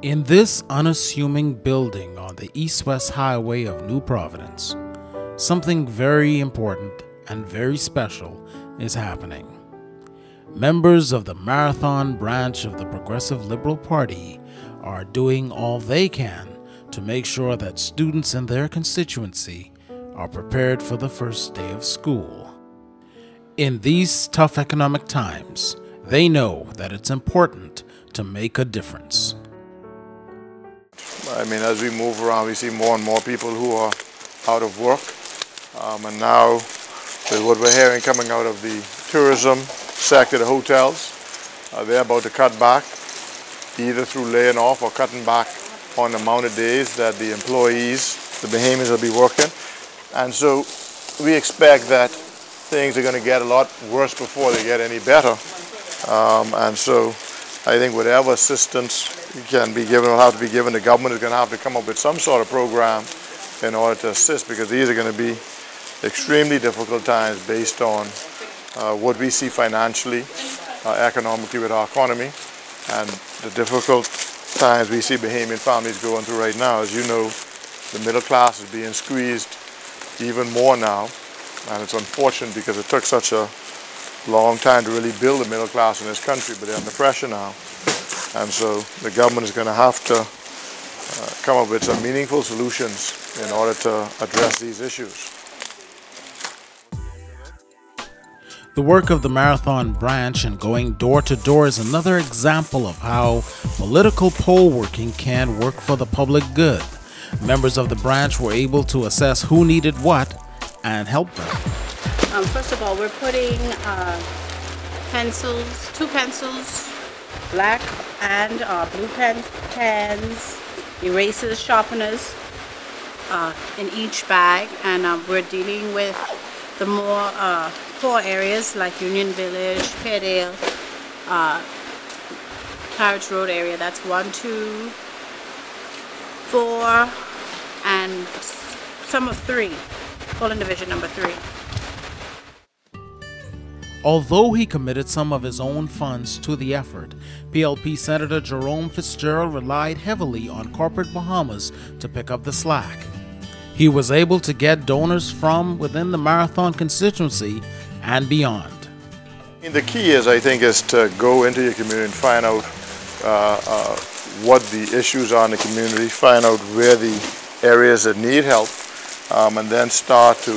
In this unassuming building on the east-west highway of New Providence, something very important and very special is happening. Members of the Mararthon branch of the Progressive Liberal Party are doing all they can to make sure that students in their constituency are prepared for the first day of school. In these tough economic times, they know that it's important to make a difference. I mean, as we move around, we see more and more people who are out of work. And now, with what we're hearing coming out of the tourism sector, the hotels, they're about to cut back, either through laying off or cutting back on the amount of days that the employees, the Bahamians, will be working. And so we expect that things are going to get a lot worse before they get any better. And so I think whatever assistance can be given will have to be given. The government is going to have to come up with some sort of program in order to assist, because these are going to be extremely difficult times based on what we see financially, economically with our economy, and the difficult times we see Bahamian families going through right now. As you know, the middle class is being squeezed even more now, and it's unfortunate because it took such a long time to really build the middle class in this country, but they're under pressure now. And so the government is going to have to come up with some meaningful solutions in order to address these issues. The work of the Mararthon branch and going door to door is another example of how political poll working can work for the public good. Members of the branch were able to assess who needed what and help them. First of all, we're putting pencils, 2 pencils, black and blue pens, erasers, sharpeners in each bag, and we're dealing with the more poor areas like Union Village, Peardale, Claridge Road area. That's 1, 2, 4, and some of 3, Poland Division number 3. Although he committed some of his own funds to the effort, PLP Senator Jerome Fitzgerald relied heavily on corporate Bahamas to pick up the slack. He was able to get donors from within the Mararthon constituency and beyond. And the key is, I think, is to go into your community and find out what the issues are in the community, find out where the areas that need help, and then start to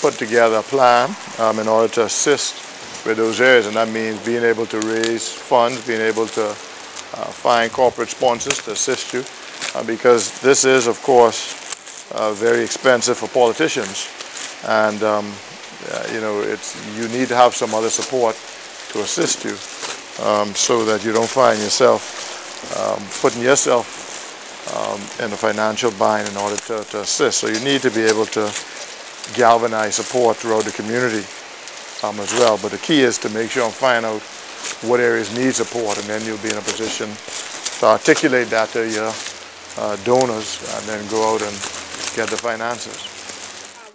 put together a plan in order to assist with those areas. And that means being able to raise funds, being able to find corporate sponsors to assist you, because this is, of course, very expensive for politicians, and you know, you need to have some other support to assist you, so that you don't find yourself putting yourself in a financial bind in order to assist. So you need to be able to galvanize support throughout the community as well. But the key is to make sure and find out what areas need support, and then you'll be in a position to articulate that to your donors, and then go out and get the finances.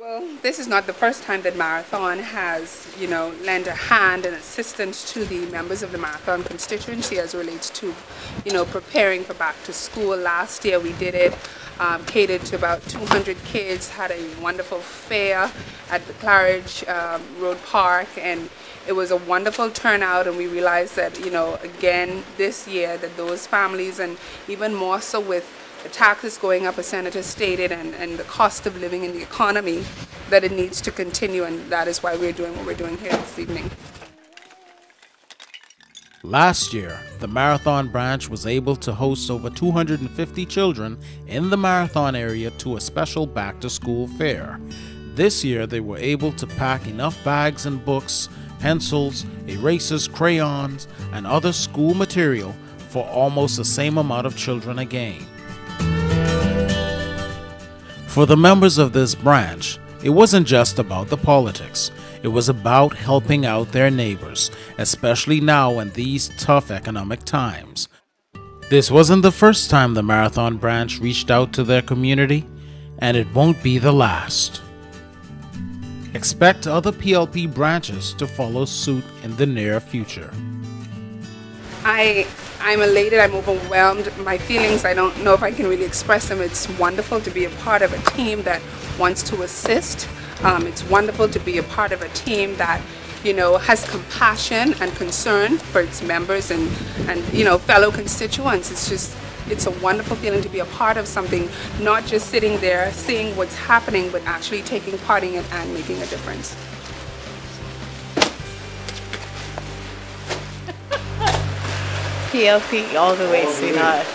Well, this is not the first time that Mararthon has, lent a hand and assistance to the members of the Mararthon constituency as relates to, preparing for back to school. Last year we did it, catered to about 200 kids, had a wonderful fair at the Claridge Road Park, and it was a wonderful turnout. And we realized that, again, this year, that those families, and even more so with the taxes going up, as Senator stated, and the cost of living in the economy, that it needs to continue, and that is why we're doing what we're doing here this evening. Last year, the Mararthon branch was able to host over 250 children in the Mararthon area to a special back-to-school fair. This year, they were able to pack enough bags and books, pencils, erasers, crayons, and other school material for almost the same amount of children again. For the members of this branch, it wasn't just about the politics. It was about helping out their neighbors, especially now in these tough economic times. This wasn't the first time the Mararthon branch reached out to their community, and it won't be the last. Expect other PLP branches to follow suit in the near future. I'm elated, I'm overwhelmed. My feelings, I don't know if I can really express them. It's wonderful to be a part of a team that wants to assist. It's wonderful to be a part of a team that, you know, has compassion and concern for its members and you know, fellow constituents. It's a wonderful feeling to be a part of something, not just sitting there seeing what's happening, but actually taking part in it and making a difference. PLP all the way, sweetheart.